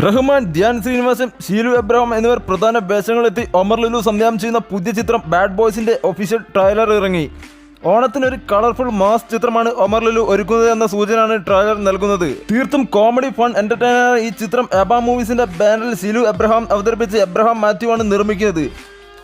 Rahman, Dhyan Sreenivasan, Sheelu Abraham എന്നിവർ പ്രധാന വേഷങ്ങളെത്തി ഒമർ ലുലു സംവിധാനം ചെയ്യുന്ന പുതിയ ചിത്രം ബാഡ് ബോയ്സിന്റെ ഒഫീഷ്യൽ ട്രെയിലർ ഇറങ്ങി. ഓണത്തിനൊരു കളർഫുൾ മാസ് ചിത്രമാണ് ഒമർ ലുലു ഒരുക്കുന്നത് എന്ന സൂചനയാണ് ട്രെയിലർ നൽകുന്നത്. തീർത്തും കോമഡി ഫൺ എന്റർടൈനർ ഈ ചിത്രം എബ മൂവീസിന്റെ ബാനറിൽ ഷീലു എബ്രഹാം അവതരിപ്പിച്ച് എബ്രഹാം മാത്യു ആണ് നിർമ്മിക്കുന്നത്.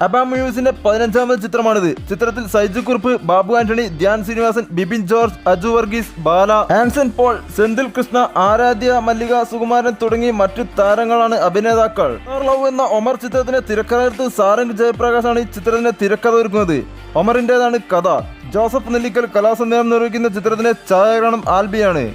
അബ മൂവീസിന്റെ 15ാമത് ചിത്രമാണിത്. ചിത്രത്തിൽ സൈജു കുറുപ്പ്, ബാബു ആന്റണി, ധ്യാൻ ശ്രീനിവാസൻ, ബിപിൻ ജോർജ്, അജു വർഗീസ്, ബാല, ആൻസൺ പോൾ, സെന്തിൽ കൃഷ്ണ, ആരാധ്യ, മല്ലിക, സുകുമാരൻ തുടങ്ങി മറ്റു താരങ്ങളാണ് അഭിനേതാക്കൾ. ലവ് എന്ന ഒമർ ചിത്രത്തിന്റെ തിരക്കഥയെടുത്ത് സാരംഗ് ജയപ്രകാശ് ആണ് ഈ ചിത്രത്തിന്റെ തിരക്കഥ ഒരുക്കുന്നത്. ഒമറിന്റേതാണ് കഥ. ജോസഫ് നെല്ലിക്കൽ കലാസംവിധാനം നിർവഹിക്കുന്ന ചിത്രത്തിന്റെ ഛായാഗ്രഹണം ആൽബിയാണ്.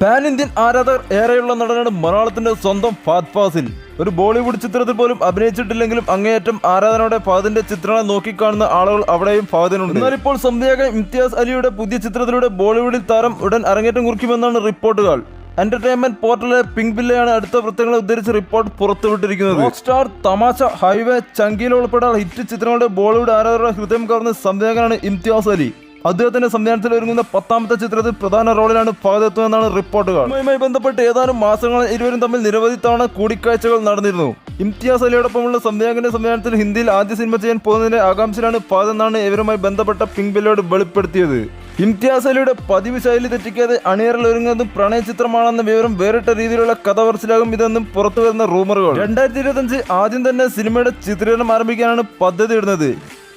പാൻ ഇന്ത്യൻ ആരാധകർ ഏറെയുള്ള നടനാണ് മലയാളത്തിന്റെ സ്വന്തം ഫഹദ് ഫാസിൽ. ഒരു ബോളിവുഡ് ചിത്രത്തിൽ പോലും അഭിനയിച്ചിട്ടില്ലെങ്കിലും അങ്ങേയറ്റം ആരാധനയോടെ ഫഹദിന്റെ ചിത്രങ്ങളെ നോക്കിക്കാണുന്ന ആളുകൾ അവിടെയും ഫഹദിനുണ്ട്. എന്നാൽ ഇപ്പോൾ സംവിധായകൻ ഇംതിയാസ് അലിയുടെ പുതിയ ചിത്രത്തിലൂടെ ബോളിവുഡിൽ താരം ഉടൻ അരങ്ങേറ്റം കുറിക്കുമെന്നാണ് റിപ്പോർട്ടുകൾ. എന്റർടൈൻമെന്റ് പോർട്ടലെ പിങ്ക് ബില്ലയാണ് അടുത്ത വൃത്തങ്ങളെ ഉദ്ധരിച്ച് റിപ്പോർട്ട് പുറത്തുവിട്ടിരിക്കുന്നത്. റോക്ക് സ്റ്റാർ, തമാശ, ഹൈവേ, ചങ്കിയിൽ ഉൾപ്പെടെ ഹിറ്റ് ചിത്രങ്ങളുടെ ബോളിവുഡ് ആരാധകരുടെ ഹൃദയം കവർന്ന സംവിധായകനാണ് ഇംതിയാസ് അലി. അദ്ദേഹത്തിന്റെ സംവിധാനത്തിൽ ഒരുങ്ങുന്ന 10ാമത്തെ ചിത്രത്തിൽ പ്രധാന റോളിലാണ് ഫഹദ് എത്തുമെന്നാണ് റിപ്പോർട്ടുകൾ. ഇതുമായി ബന്ധപ്പെട്ട് ഏതാനും മാസങ്ങളിൽ ഇരുവരും തമ്മിൽ നിരവധി തവണ കൂടിക്കാഴ്ചകൾ നടന്നിരുന്നു. ഇംതിയാസ് അലിയോടൊപ്പമുള്ള സംവിധായകന്റെ സംവിധാനത്തിൽ ഹിന്ദിയിൽ ആദ്യ സിനിമ ചെയ്യാൻ പോകുന്നതിന്റെ ആകാംക്ഷയിലാണ് ഫഹദ് എന്നാണ് ഇവരുമായി ബന്ധപ്പെട്ട പിങ്ക് ബില്ലയോട് വെളിപ്പെടുത്തിയത്. ഇംതിയാസ് അലിയുടെ പതിവ് ശൈലി തെറ്റിക്കാതെ അണിയറിൽ ഒരുങ്ങുന്നതും പ്രണയ ചിത്രമാണെന്ന വിവരം വേറിട്ട രീതിയിലുള്ള കഥ പറച്ചിലാകും ഇതെന്നും പുറത്തുവരുന്ന റൂമറുകൾ. 2025 ആദ്യം തന്നെ സിനിമയുടെ ചിത്രീകരണം ആരംഭിക്കാനാണ് പദ്ധതി ഇടുന്നത്.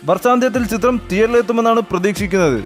വർഷാന്ത്യത്തിൽ ചിത്രം തിയേറ്ററിലെത്തുമെന്നാണ് പ്രതീക്ഷിക്കുന്നത്.